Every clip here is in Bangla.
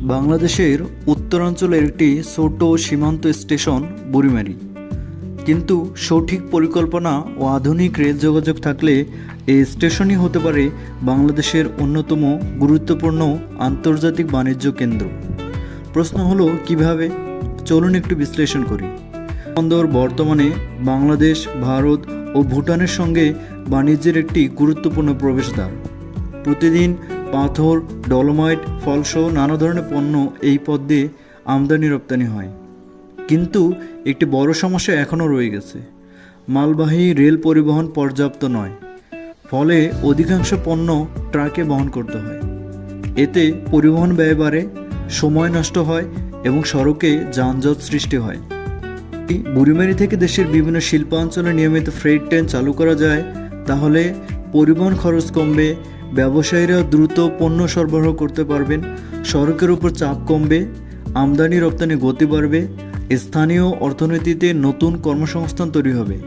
বাংলাদেশের উত্তরাঞ্চলের একটি ছোট সীমান্ত স্টেশন বুড়িমারি। কিন্তু সঠিক পরিকল্পনা ও আধুনিক রেল যোগাযোগ থাকলে এই স্টেশনই হতে পারে বাংলাদেশের অন্যতম গুরুত্বপূর্ণ আন্তর্জাতিক বাণিজ্য কেন্দ্র। প্রশ্ন হলো কিভাবে? চলুন একটু বিশ্লেষণ করি। বন্দর বর্তমানে বাংলাদেশ, ভারত ও ভুটানের সঙ্গে বাণিজ্যের একটি গুরুত্বপূর্ণ প্রবেশদ্বার। প্রতিদিন পাথর, ডলোমাইট, ফলসহ নানা ধরনের পণ্য এই পথ দিয়ে আমদানি রপ্তানি হয়। কিন্তু একটি বড় সমস্যা এখনও রয়ে গেছে। মালবাহী রেল পরিবহন পর্যাপ্ত নয়, ফলে অধিকাংশ পণ্য ট্রাকে বহন করতে হয়। এতে পরিবহন ব্যয় বাড়ে, সময় নষ্ট হয় এবং সড়কে যানজট সৃষ্টি হয়। বুড়িমারি থেকে দেশের বিভিন্ন শিল্পাঞ্চলে নিয়মিত ফ্রেট ট্রেন চালু করা যায়, তাহলে পরিবহন খরচ কমবে, ব্যবসায়ীরা দ্রুত পণ্য সরবরাহ করতে পারবেন, সড়কের উপর চাপ কমবে, আমদানি রপ্তানি গতি বাড়বে, স্থানীয় অর্থনীতিতে নতুন কর্মসংস্থান তৈরি হবে।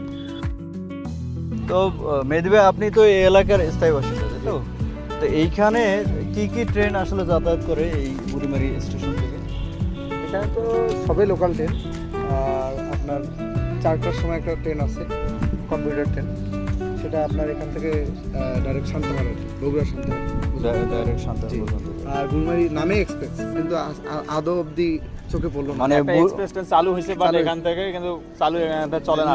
তো মেহেদী ভাই, আপনি তো এই এলাকার স্থায়ী বাসিন্দা, তাই তো? তো এইখানে কি কি ট্রেন আসলে যাতায়াত করে এই বুড়িমারি স্টেশন থেকে? এখানে তো সবই লোকাল ট্রেন। আর আপনার 4টার সময় একটা ট্রেন আছে, কম্পিউটার ট্রেন, সেটা আপনার এখান থেকে ডাইরেক্ট শান্তামার, বগুড়া শান্তামার ডাইরেক্ট শান্তামার। আর বুড়িমারি নামে এক্সপ্রেস, কিন্তু আদৌ অবধি চোখে পড়লো না। মানে এক্সপ্রেস ট্রেন চালু হয়েছে, বাট এখান থেকে কিন্তু চালু এখানে চলে না।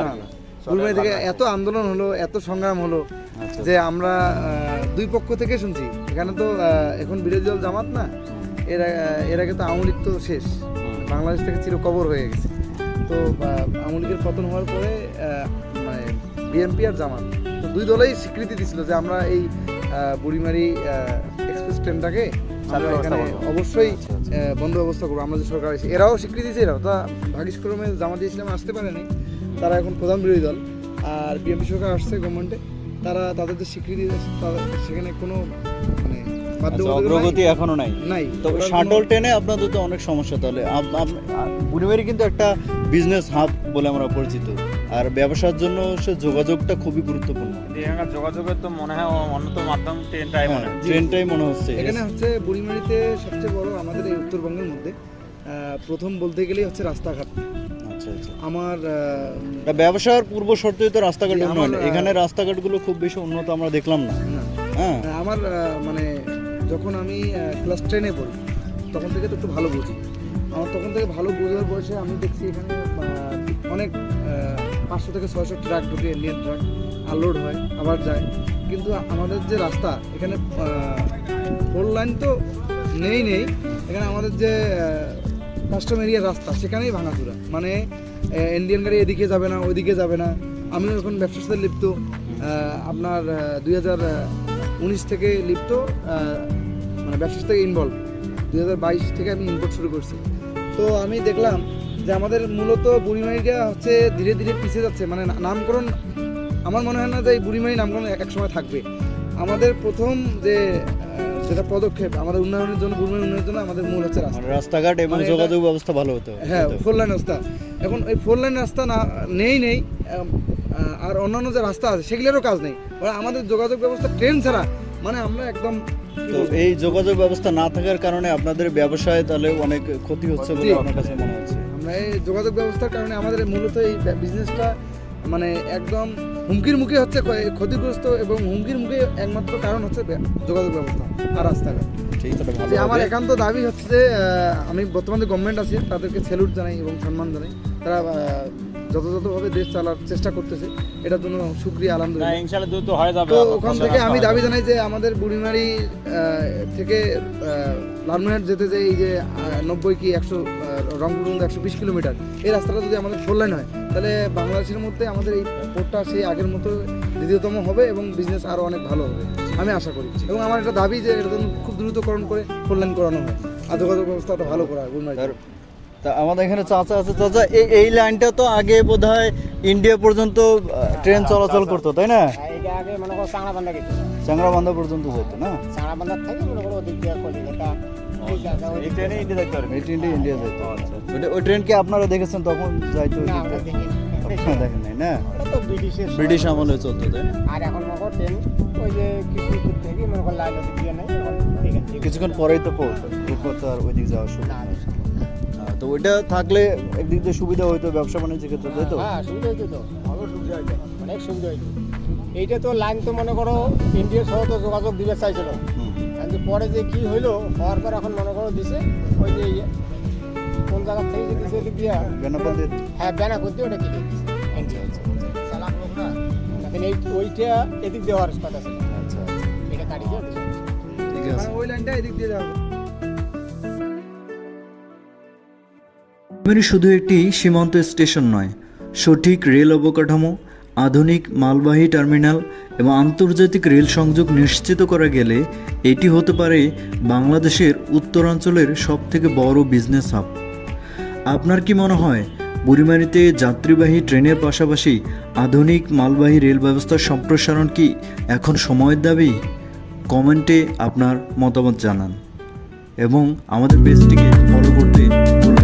বুড়িমারি থেকে এত আন্দোলন হলো, এত সংগ্রাম হলো যে আমরা দুই পক্ষ থেকে শুনছি। এখানে তো এখন বিরোধী দল জামাত না, এর আগে তো আওয়ামী লীগ তো শেষ, বাংলাদেশ থেকে চিরকবর হয়ে গেছে। তো আওয়ামী লীগের পতন হওয়ার পরে মানে বিএনপি আর জামাত, তো দুই দলেই স্বীকৃতি দিছিল যে আমরা এই বুড়িমারি এক্সপ্রেস ট্রেনটাকে এখানে অবশ্যই বন্ধ ব্যবস্থা করবো। আমরা যে সরকার আছে, এরাও স্বীকৃতি দিয়েছে, এরাও তা ভাগ্যক্রমে জামাত ইসলাম আসতে পারেনি, তারা এখন প্রধান বিরোধী দল। আর বিএনপি সরকার আসছে গভর্নমেন্টে, তারা তাদের যে স্বীকৃতি সেখানে কোনো মানে অগ্রগতি এখনো নাই। তবে শাটল ট্রেনে আপনাদের তো অনেক সমস্যা। তাহলে বুড়িমারি কিন্তু একটা বিজনেস হাব বলে আমরা পরিচিত, আর ব্যবসার জন্য সে যোগাযোগটা খুবই গুরুত্বপূর্ণ। এখানকার যোগাযোগের তো মনে হয় অন্যতম মাধ্যম ট্রেনটাই মনে হচ্ছে। এখানে হচ্ছে বুড়িমারিতে সবচেয়ে বড় আমাদের এই উত্তরবঙ্গের মধ্যে প্রথম বলতে গেলেই হচ্ছে রাস্তাঘাট। আচ্ছা। আমার ব্যবসার পূর্ব শর্তই তো রাস্তাঘাট উন্নয়ন। এখানে রাস্তাঘাটগুলো খুব বেশি উন্নত আমরা দেখলাম না। হ্যাঁ, আমার মানে যখন আমি ক্লাস 10-এ পড়ি তখন থেকে তো একটু ভালো বুঝি। আমার তখন থেকে ভালো বোঝার বয়সে আমি দেখছি এখানে অনেক 500 থেকে 600 ট্রাক ঢুকে, ইন্ডিয়ান ট্রাক আনলোড হয় আবার যায়। কিন্তু আমাদের যে রাস্তা এখানে 4 লাইন তো নেই, এখানে আমাদের যে কাস্টম এরিয়ার রাস্তা সেখানেই ভাঙাচুরা, মানে ইন্ডিয়ান গাড়ি এদিকে যাবে না, ওইদিকে যাবে না। আমিও এখন ব্যবসার সাথে লিপ্ত, আপনার 2019 থেকে লিপ্ত, মানে ব্যবসার থেকে ইনভলভ। 2022 থেকে আমি ইম্পোর্ট শুরু করছি। তো আমি দেখলাম যে আমাদের মূলত বুড়িমারিটা হচ্ছে ধীরে ধীরে পিছিয়ে যাচ্ছে। মানে নামকরণ, আমার মনে হয় না যে এই বুড়িমারি নামকরণ এক সময় থাকবে। আমাদের প্রথম যেটা পদক্ষেপ আমাদের উন্নয়নের জন্য, বুড়িমারি উন্নয়নের জন্য আমাদের মূল হচ্ছে রাস্তাঘাট এবং যোগাযোগ ব্যবস্থা ভালো হতে হবে। হ্যাঁ, 4 লাইন রাস্তা। এখন এই 4 লাইন রাস্তা নেই, আর অন্যান্য যে রাস্তা আছে সেগুলোরও কাজ নেই। আমাদের যোগাযোগ ব্যবস্থা ট্রেন ছাড়া মানে আমরা একদম। তো এই যোগাযোগ ব্যবস্থা না থাকার কারণে আপনাদের ব্যবসায় তাহলে অনেক ক্ষতি হচ্ছে বলে আপনার কাছে মনে হচ্ছে? আমরা এই যোগাযোগ ব্যবস্থার কারণে আমাদের মূলত এই বিজনেসটা মানে একদম হুমকির মুখে হচ্ছে, ক্ষতিগ্রস্ত, এবং হুমকির মুখে একমাত্র কারণ হচ্ছে যোগাযোগ ব্যবস্থা আর রাস্তাঘাট। যে আমার একান্ত দাবি হচ্ছে যে আমি বর্তমানে গভর্নমেন্ট আছে তাদেরকে স্যালুট জানাই এবং সম্মান জানাই। তারা যথাযথভাবে দেশ চালার চেষ্টা করতেছে, এটার জন্য শুকরিয়া, আলহামদুলিল্লাহ। তো ওখান থেকে আমি দাবি জানাই যে আমাদের বুড়িমারি থেকে লালমনিরহাট যেতে যে এই যে 90 কি 100 রংপুর পর্যন্ত 120 কিলোমিটার, এই রাস্তাটা যদি আমাদের 4 লাইন হয় তাহলে বাংলাদেশের মধ্যে আমাদের এই পোর্টটা সেই আগের মতো দ্বিতীয়তম হবে এবং বিজনেস আরও অনেক ভালো হবে আমি আশা করি। এবং আমার একটা দাবি যে এটা খুব দ্রুতকরণ করে 4 লাইন করানো হয় আর যোগাযোগ ব্যবস্থাটা ভালো করা হয় বুড়িমারি। তা আমাদের এখানে চাচা আছে। চাচা, এই লাইনটা তো আগে বোধহয় ইন্ডিয়া পর্যন্ত ট্রেন চলাচল করতো, তাই না? এটা আগে মনে করো চাংড়াবান্ধা গেছে, চাংড়াবান্ধা পর্যন্ত যেত না? চাংড়াবান্ধা থেকে মনে করো ওদিক দিয়ে কলকাতা, এই ট্রেনে ইন্ডিয়া দেখতে পারবেন। এই ট্রেনটা ইন্ডিয়া যেত। ওই ট্রেন কি আপনারা দেখেছেন তখন যাইতো? আপনারা দেখেন নাই না? ব্রিটিশ আমলে চলতো, তাই না? আর এখন মনে করো ট্রেন ওই যে কিছু থেকে মনে করো লাইন দিয়ে নাই, কিছুক্ষণ পরেই তো পোর্ট, এরপর তো আর ওইদিক যাওয়া শুরু। না না, সম্ভব না। তো ওইটা থাকলে একদিক দিয়ে সুবিধা হইতো ব্যবসা বাণিজ্যের ক্ষেত্রে, তাই তো? হ্যাঁ সুবিধা হইতো তো, ভালো সুবিধা হইতো, অনেক সুবিধা হইতো। এইটা তো লাইন তো মনে করো ইন্ডিয়ার সহ তো যোগাযোগ দিবে চাইছিল, হুম। কিন্তু পরে যে কি হইলো হওয়ার পর এখন মনে করো দিছে ওই যে কোন জায়গা থেকে যে দিছে এদিক দিয়া, বেনাপোল হ্যাঁ বেনা করতে ওটা কেটে দিছে ইন্ডিয়া চালাক লোক না, এখন এই ওইটা এদিক দিয়ে হওয়ার কথা ছিল, আচ্ছা, এটা কাটি দিয়ে দিছে। ঠিক মানে আছে। ওই লাইনটা এদিক দিয়ে যাবো। বুড়িমারি শুধু একটি সীমান্ত স্টেশন নয়, সঠিক রেল অবকাঠামো, আধুনিক মালবাহী টার্মিনাল এবং আন্তর্জাতিক রেল সংযোগ নিশ্চিত করা গেলে এটি হতে পারে বাংলাদেশের উত্তরাঞ্চলের সবথেকে বড় বিজনেস হাব। আপনার কি মনে হয় বুড়িমারিতে যাত্রীবাহী ট্রেনের পাশাপাশি আধুনিক মালবাহী রেল ব্যবস্থার সম্প্রসারণ কি এখন সময়ের দাবি? কমেন্টে আপনার মতামত জানান এবং আমাদের পেজটিকে ফলো করতে ভুলবেন না।